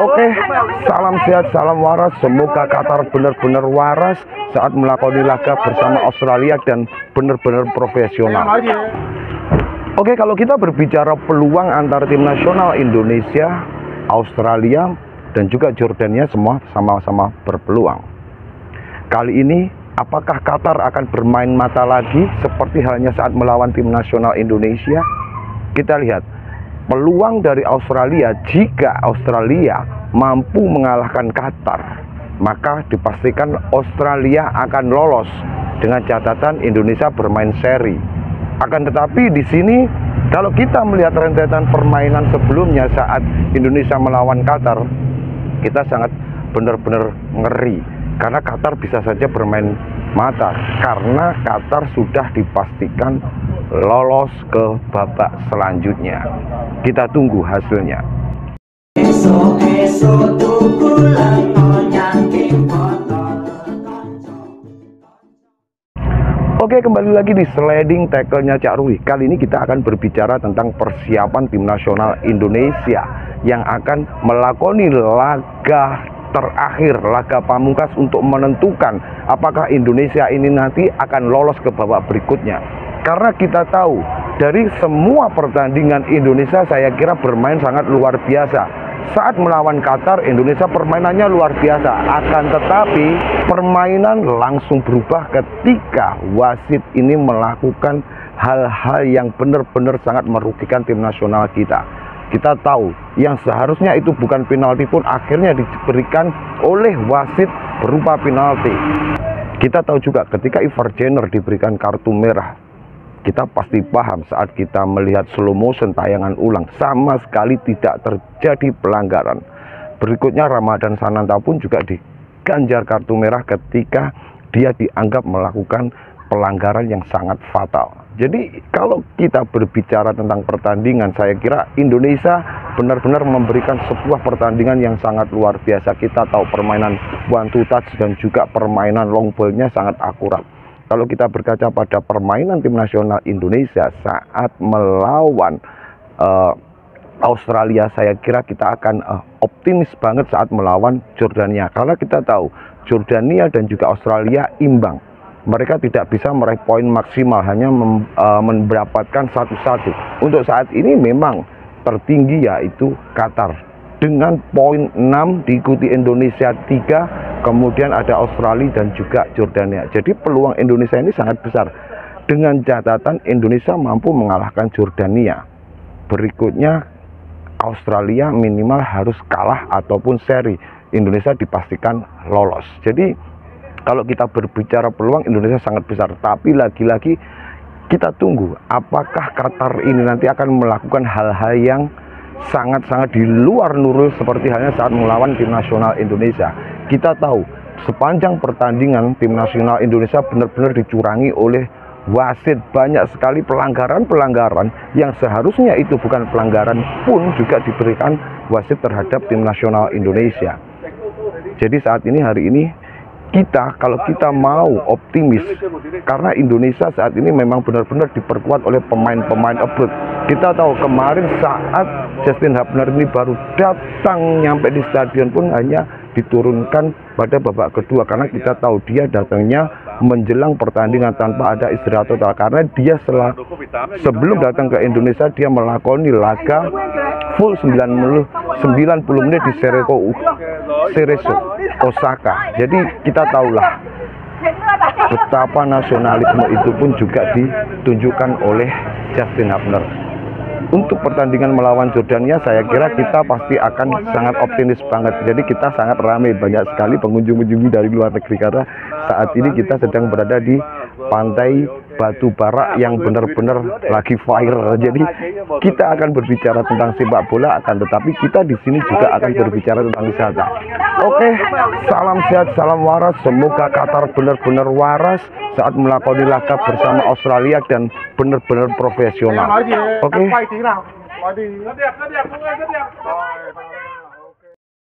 Oke, salam sehat, salam waras. Semoga Qatar benar-benar waras saat melakoni laga bersama Australia dan benar-benar profesional. Oke, kalau kita berbicara peluang antara tim nasional Indonesia, Australia, dan juga Jordania, semua sama-sama berpeluang. Kali ini, apakah Qatar akan bermain mata lagi seperti halnya saat melawan tim nasional Indonesia? Kita lihat peluang dari Australia. Jika Australia mampu mengalahkan Qatar, maka dipastikan Australia akan lolos dengan catatan Indonesia bermain seri. Akan tetapi di sini kalau kita melihat rentetan permainan sebelumnya saat Indonesia melawan Qatar, kita sangat benar-benar ngeri karena Qatar bisa saja bermain mata karena Qatar sudah dipastikan lolos ke babak selanjutnya. Kita tunggu hasilnya. Oke, kembali lagi di sliding tackle-nya Cak Rui. Kali ini kita akan berbicara tentang persiapan tim nasional Indonesia yang akan melakoni laga terakhir, laga pamungkas untuk menentukan apakah Indonesia ini nanti akan lolos ke babak berikutnya. Karena kita tahu dari semua pertandingan Indonesia saya kira bermain sangat luar biasa. Saat melawan Qatar, Indonesia permainannya luar biasa. Akan tetapi permainan langsung berubah ketika wasit ini melakukan hal-hal yang benar-benar sangat merugikan tim nasional kita. Kita tahu yang seharusnya itu bukan penalti pun akhirnya diberikan oleh wasit berupa penalti. Kita tahu juga ketika Ivar Jenner diberikan kartu merah, kita pasti paham saat kita melihat slow motion tayangan ulang sama sekali tidak terjadi pelanggaran. Berikutnya Ramadan Sananta pun juga diganjar kartu merah ketika dia dianggap melakukan pelanggaran yang sangat fatal. Jadi kalau kita berbicara tentang pertandingan, saya kira Indonesia benar-benar memberikan sebuah pertandingan yang sangat luar biasa. Kita tahu permainan one to touch dan juga permainan long ball-nya sangat akurat. Kalau kita berkaca pada permainan tim nasional Indonesia saat melawan Australia, saya kira kita akan optimis banget saat melawan Jordania. Karena kita tahu Jordania dan juga Australia imbang. Mereka tidak bisa meraih poin maksimal, hanya mendapatkan 1-1. Untuk saat ini memang tertinggi yaitu Qatar dengan poin 6, diikuti Indonesia 3, kemudian ada Australia dan juga Jordania. Jadi peluang Indonesia ini sangat besar. Dengan catatan Indonesia mampu mengalahkan Jordania. Berikutnya Australia minimal harus kalah ataupun seri. Indonesia dipastikan lolos. Jadi kalau kita berbicara peluang Indonesia sangat besar. Tapi lagi-lagi kita tunggu apakah Qatar ini nanti akan melakukan hal-hal yang sangat-sangat di luar nurul seperti halnya saat melawan tim nasional Indonesia. Kita tahu sepanjang pertandingan tim nasional Indonesia benar-benar dicurangi oleh wasit. Banyak sekali pelanggaran-pelanggaran yang seharusnya itu bukan pelanggaran pun juga diberikan wasit terhadap tim nasional Indonesia. Jadi saat ini, hari ini, kalau kita mau optimis, karena Indonesia saat ini memang benar-benar diperkuat oleh pemain-pemain abroad. Kita tahu kemarin saat Justin Hubner ini baru datang nyampe di stadion pun hanya diturunkan pada babak kedua, karena kita tahu dia datangnya menjelang pertandingan tanpa ada istirahat total, karena dia sebelum datang ke Indonesia dia melakoni laga full 90 menit di Cerezo Osaka. Jadi kita tahulah betapa nasionalisme itu pun juga ditunjukkan oleh Justin Hubner. Untuk pertandingan melawan Jordania, saya kira kita pasti akan sangat optimis banget. Jadi kita sangat ramai, banyak sekali pengunjung-pengunjung dari luar negeri, karena saat ini kita sedang berada di pantai Batu Bara yang benar-benar lagi viral. Jadi kita akan berbicara tentang sepak bola, akan tetapi kita di sini juga akan berbicara tentang wisata. Oke, salam sehat, salam waras. Semoga Qatar benar-benar waras saat melakoni laga bersama Australia dan benar-benar profesional. Oke.